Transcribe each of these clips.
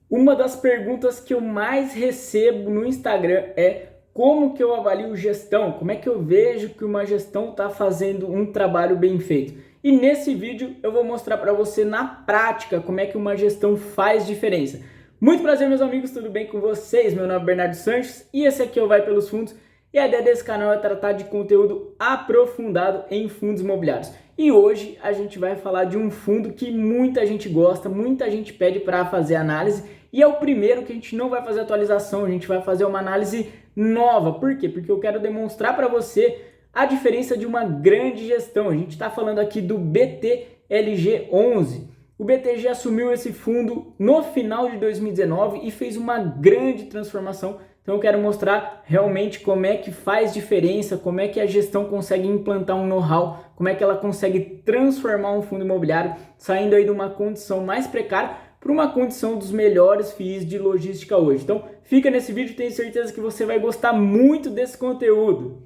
Uma das perguntas que eu mais recebo no Instagram é como que eu avalio gestão? Como é que eu vejo que uma gestão está fazendo um trabalho bem feito? E nesse vídeo eu vou mostrar para você na prática como é que uma gestão faz diferença. Muito prazer, meus amigos, tudo bem com vocês? Meu nome é Bernardo Sanches e esse aqui é o Vai Pelos Fundos. E a ideia desse canal é tratar de conteúdo aprofundado em fundos imobiliários. E hoje a gente vai falar de um fundo que muita gente gosta, muita gente pede para fazer análise. E é o primeiro que a gente não vai fazer atualização, a gente vai fazer uma análise nova. Por quê? Porque eu quero demonstrar para você a diferença de uma grande gestão. A gente está falando aqui do BTLG11. O BTG assumiu esse fundo no final de 2019 e fez uma grande transformação. Então eu quero mostrar realmente como é que faz diferença, como é que a gestão consegue implantar um know-how, como é que ela consegue transformar um fundo imobiliário, saindo aí de uma condição mais precária para uma condição dos melhores FIIs de logística hoje. Então fica nesse vídeo, tenho certeza que você vai gostar muito desse conteúdo.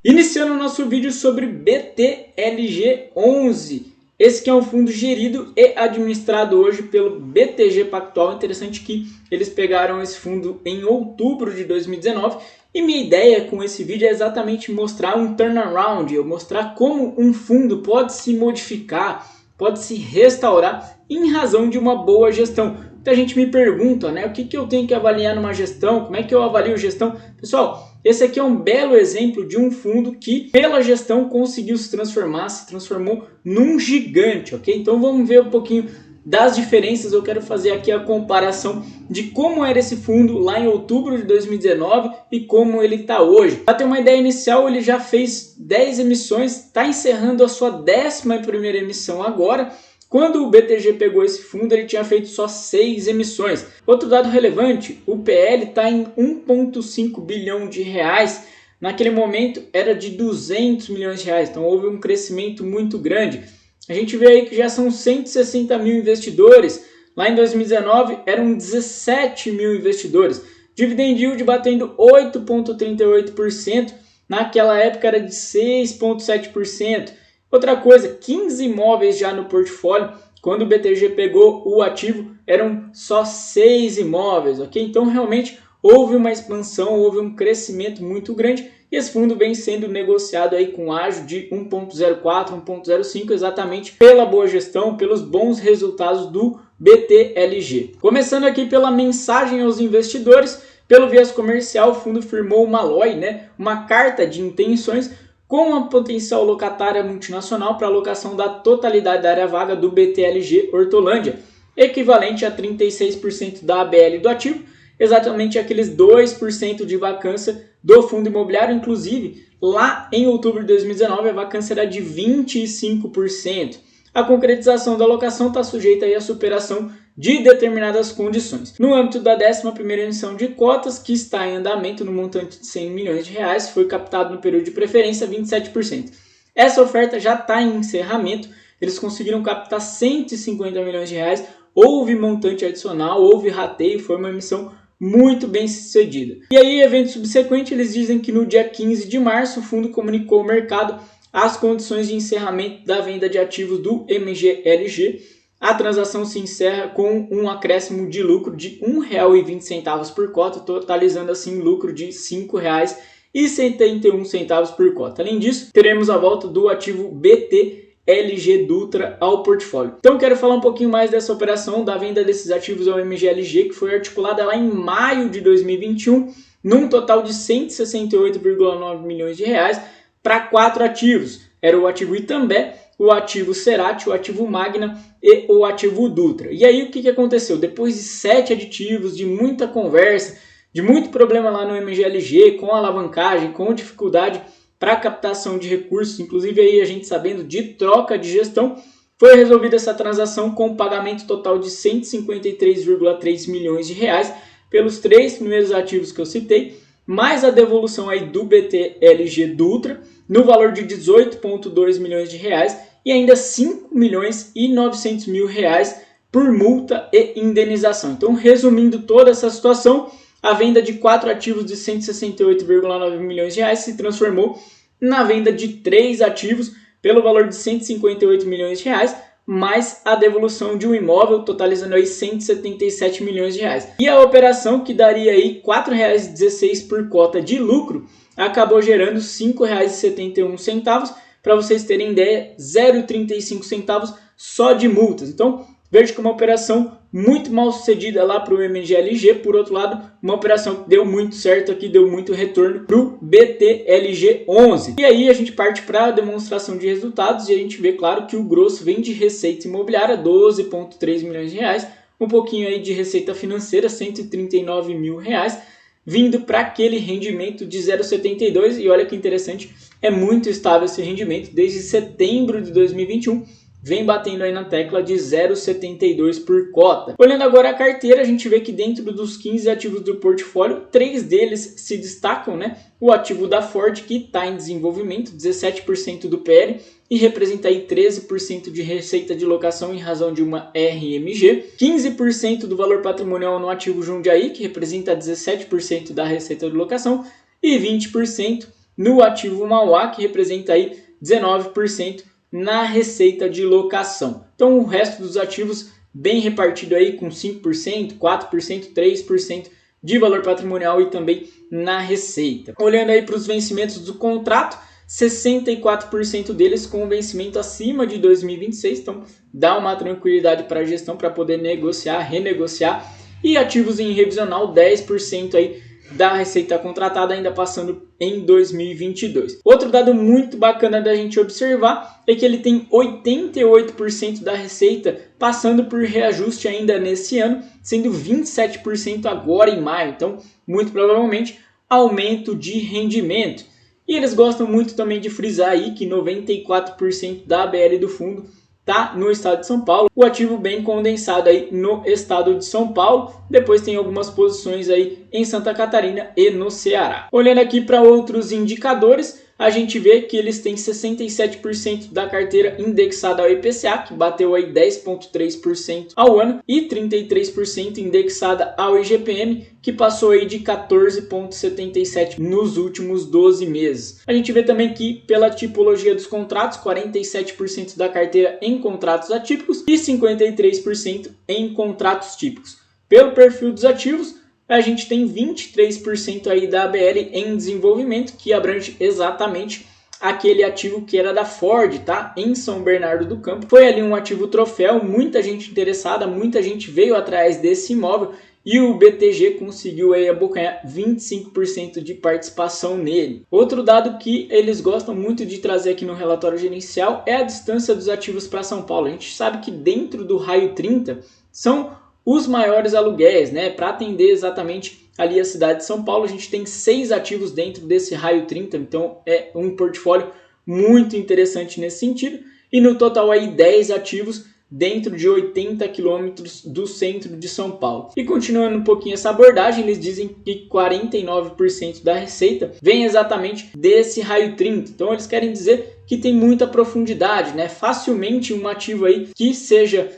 Iniciando o nosso vídeo sobre BTLG11. Esse que é um fundo gerido e administrado hoje pelo BTG Pactual. Interessante que eles pegaram esse fundo em outubro de 2019. E minha ideia com esse vídeo é exatamente mostrar um turnaround, mostrar como um fundo pode se modificar, pode se restaurar em razão de uma boa gestão. Muita gente me pergunta, né, o que eu tenho que avaliar numa gestão, como é que eu avalio gestão? Pessoal, esse aqui é um belo exemplo de um fundo que, pela gestão, conseguiu se transformou num gigante, ok? Então vamos ver um pouquinho das diferenças. Eu quero fazer aqui a comparação de como era esse fundo lá em outubro de 2019 e como ele está hoje. Para ter uma ideia inicial, ele já fez 10 emissões, está encerrando a sua 11ª emissão agora. Quando o BTG pegou esse fundo, ele tinha feito só 6 emissões. Outro dado relevante, o PL está em 1,5 bilhão de reais. Naquele momento era de 200 milhões de reais, então houve um crescimento muito grande. A gente vê aí que já são 160 mil investidores. Lá em 2019 eram 17 mil investidores. Dividend yield batendo 8,38%. Naquela época era de 6,7%. Outra coisa, 15 imóveis já no portfólio. Quando o BTG pegou o ativo, eram só 6 imóveis, ok? Então, realmente, houve uma expansão, houve um crescimento muito grande. E esse fundo vem sendo negociado aí com ágio de 1,04, 1,05, exatamente pela boa gestão, pelos bons resultados do BTLG. Começando aqui pela mensagem aos investidores, pelo viés comercial, o fundo firmou uma LOI, uma carta de intenções, com uma potencial locatária multinacional para alocação da totalidade da área vaga do BTLG Hortolândia, equivalente a 36% da ABL do ativo, exatamente aqueles 2% de vacância do fundo imobiliário. Inclusive, lá em outubro de 2019, a vacância era de 25%. A concretização da alocação está sujeita aí à superação de determinadas condições. No âmbito da 11ª emissão de cotas, que está em andamento no montante de 100 milhões de reais, foi captado no período de preferência 27%. Essa oferta já está em encerramento, eles conseguiram captar 150 milhões de reais, houve montante adicional, houve rateio, foi uma emissão muito bem sucedida. E aí, evento subsequente, eles dizem que no dia 15 de março, o fundo comunicou ao mercado as condições de encerramento da venda de ativos do MGLG. A transação se encerra com um acréscimo de lucro de R$ 1,20 por cota, totalizando assim lucro de R$ 5,71 por cota. Além disso, teremos a volta do ativo BTLG Dutra ao portfólio. Então quero falar um pouquinho mais dessa operação da venda desses ativos ao MGLG, que foi articulada lá em maio de 2021, num total de 168,9 milhões de reais para 4 ativos. Era o ativo Itambé, o ativo Cerati, o ativo Magna e o ativo Dutra. E aí o que aconteceu? Depois de 7 aditivos, de muita conversa, de muito problema lá no MGLG, com alavancagem, com dificuldade para captação de recursos, inclusive aí a gente sabendo de troca de gestão, foi resolvida essa transação com um pagamento total de 153,3 milhões de reais pelos 3 primeiros ativos que eu citei, mais a devolução aí do BTLG Dutra, no valor de 18,2 milhões de reais e ainda 5 milhões e 900 mil reais por multa e indenização. Então, resumindo toda essa situação, a venda de 4 ativos de 168,9 milhões de reais se transformou na venda de 3 ativos pelo valor de 158 milhões de reais, mais a devolução de um imóvel, totalizando aí 177 milhões de reais. E a operação, que daria aí R$ 4,16 por cota de lucro, acabou gerando R$ 5,71. Para vocês terem ideia, 0,35 centavos só de multas. Então, vejo que uma operação muito mal sucedida lá para o MGLG. Por outro lado, uma operação que deu muito certo aqui, deu muito retorno para o BTLG11. E aí a gente parte para a demonstração de resultados e a gente vê, claro, que o grosso vem de receita imobiliária, 12,3 milhões de reais, um pouquinho aí de receita financeira, 139 mil reais, vindo para aquele rendimento de 0,72. E olha que interessante, é muito estável esse rendimento desde setembro de 2021. Vem batendo aí na tecla de 0,72 por cota. Olhando agora a carteira, a gente vê que dentro dos 15 ativos do portfólio, 3 deles se destacam, né? O ativo da Ford, que está em desenvolvimento, 17% do PL, e representa aí 13% de receita de locação em razão de uma RMG. 15% do valor patrimonial no ativo Jundiaí, que representa 17% da receita de locação, e 20% no ativo Mauá, que representa aí 19% na receita de locação. Então o resto dos ativos bem repartido aí com 5%, 4%, 3% de valor patrimonial e também na receita. Olhando aí para os vencimentos do contrato, 64% deles com vencimento acima de 2026, então dá uma tranquilidade para a gestão para poder negociar, renegociar, e ativos em revisional, 10% aí da receita contratada ainda passando em 2022. Outro dado muito bacana da gente observar é que ele tem 88% da receita passando por reajuste ainda nesse ano, sendo 27% agora em maio. Então, muito provavelmente, aumento de rendimento. E eles gostam muito também de frisar aí que 94% da ABL do fundo está no estado de São Paulo, o ativo bem condensado aí no estado de São Paulo. Depois tem algumas posições aí em Santa Catarina e no Ceará. Olhando aqui para outros indicadores, a gente vê que eles têm 67% da carteira indexada ao IPCA, que bateu aí 10,3% ao ano, e 33% indexada ao IGPM, que passou aí de 14,77% nos últimos 12 meses. A gente vê também que, pela tipologia dos contratos, 47% da carteira em contratos atípicos e 53% em contratos típicos. Pelo perfil dos ativos, a gente tem 23% aí da ABL em desenvolvimento, que abrange exatamente aquele ativo que era da Ford, tá? Em São Bernardo do Campo. Foi ali um ativo troféu, muita gente interessada, muita gente veio atrás desse imóvel e o BTG conseguiu aí abocanhar 25% de participação nele. Outro dado que eles gostam muito de trazer aqui no relatório gerencial é a distância dos ativos para São Paulo. A gente sabe que dentro do raio 30 são os maiores aluguéis, né? Para atender exatamente ali a cidade de São Paulo, a gente tem 6 ativos dentro desse raio 30, então é um portfólio muito interessante nesse sentido. E no total aí 10 ativos dentro de 80 quilômetros do centro de São Paulo. E continuando um pouquinho essa abordagem, eles dizem que 49% da receita vem exatamente desse raio 30. Então eles querem dizer que tem muita profundidade, né? Facilmente um ativo aí que seja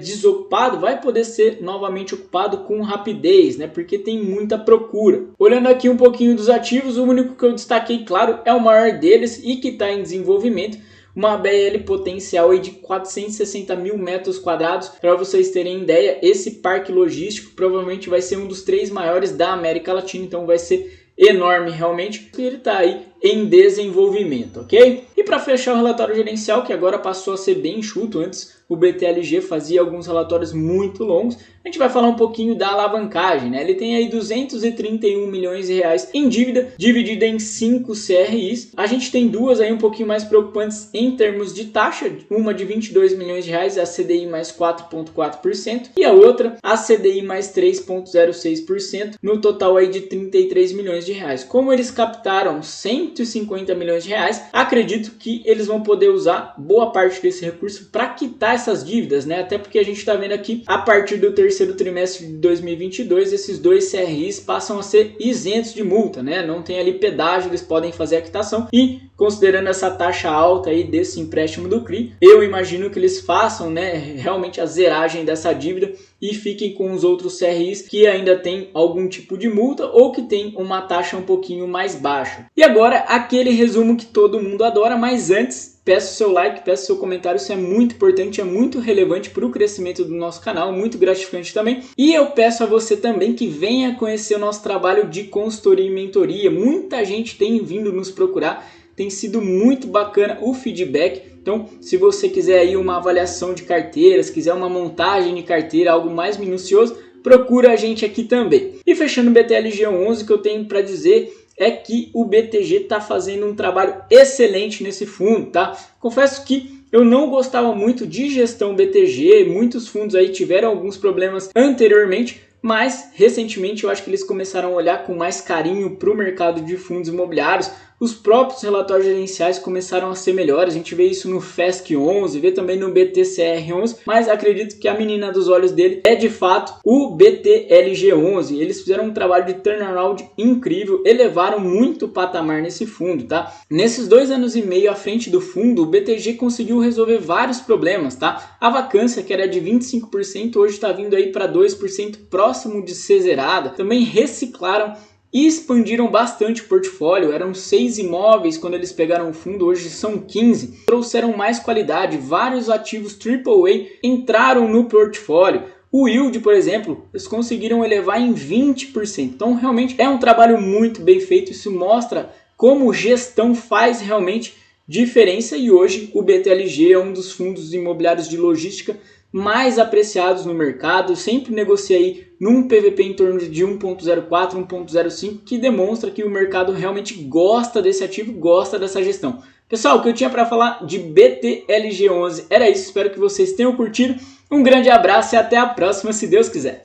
desocupado vai poder ser novamente ocupado com rapidez, né? Porque tem muita procura. Olhando aqui um pouquinho dos ativos, o único que eu destaquei, claro, é o maior deles e que está em desenvolvimento, uma BL potencial aí de 460 mil metros quadrados. Para vocês terem ideia, esse parque logístico provavelmente vai ser um dos 3 maiores da América Latina, então vai ser enorme realmente, e ele está aí em desenvolvimento, ok? E para fechar o relatório gerencial, que agora passou a ser bem enxuto, antes o BTLG fazia alguns relatórios muito longos, a gente vai falar um pouquinho da alavancagem, né? Ele tem aí 231 milhões de reais em dívida, dividida em 5 CRIs. A gente tem duas aí um pouquinho mais preocupantes em termos de taxa, uma de 22 milhões de reais, a CDI mais 4,4%, e a outra, a CDI mais 3,06%, no total aí de 33 milhões de reais. Como eles captaram 150 milhões de reais, acredito que eles vão poder usar boa parte desse recurso para quitar essas dívidas, né? Até porque a gente está vendo aqui, a partir do terceiro trimestre de 2022, esses 2 CRIs passam a ser isentos de multa, né? Não tem ali pedágio, eles podem fazer a quitação e, considerando essa taxa alta aí desse empréstimo do CRI, eu imagino que eles façam, né, realmente a zeragem dessa dívida e fiquem com os outros CRIs que ainda tem algum tipo de multa ou que tem uma taxa um pouquinho mais baixa. E agora, aquele resumo que todo mundo adora, mas antes peço seu like, peço seu comentário, isso é muito importante, é muito relevante para o crescimento do nosso canal, muito gratificante também. E eu peço a você também que venha conhecer o nosso trabalho de consultoria e mentoria. Muita gente tem vindo nos procurar, tem sido muito bacana o feedback. Então, se você quiser aí uma avaliação de carteiras, quiser uma montagem de carteira, algo mais minucioso, procura a gente aqui também. E fechando o BTLG11, o que eu tenho para dizer é que o BTG está fazendo um trabalho excelente nesse fundo, tá? Confesso que eu não gostava muito de gestão BTG, muitos fundos aí tiveram alguns problemas anteriormente, mas recentemente eu acho que eles começaram a olhar com mais carinho para o mercado de fundos imobiliários. Os próprios relatórios gerenciais começaram a ser melhores, a gente vê isso no FESC 11, vê também no BTCR 11, mas acredito que a menina dos olhos dele é de fato o BTLG 11. Eles fizeram um trabalho de turnaround incrível, elevaram muito o patamar nesse fundo, tá? Nesses 2 anos e meio à frente do fundo, o BTG conseguiu resolver vários problemas, tá? A vacância, que era de 25%, hoje está vindo aí para 2%, próximo de ser zerada. Também reciclaram e expandiram bastante o portfólio, eram 6 imóveis quando eles pegaram o fundo, hoje são 15. Trouxeram mais qualidade, vários ativos AAA entraram no portfólio. O yield, por exemplo, eles conseguiram elevar em 20%. Então realmente é um trabalho muito bem feito, isso mostra como gestão faz realmente diferença e hoje o BTLG é um dos fundos imobiliários de logística mais apreciados no mercado, sempre negociei num PVP em torno de 1.04, 1.05, que demonstra que o mercado realmente gosta desse ativo, gosta dessa gestão. Pessoal, o que eu tinha para falar de BTLG11 era isso, espero que vocês tenham curtido, um grande abraço e até a próxima, se Deus quiser.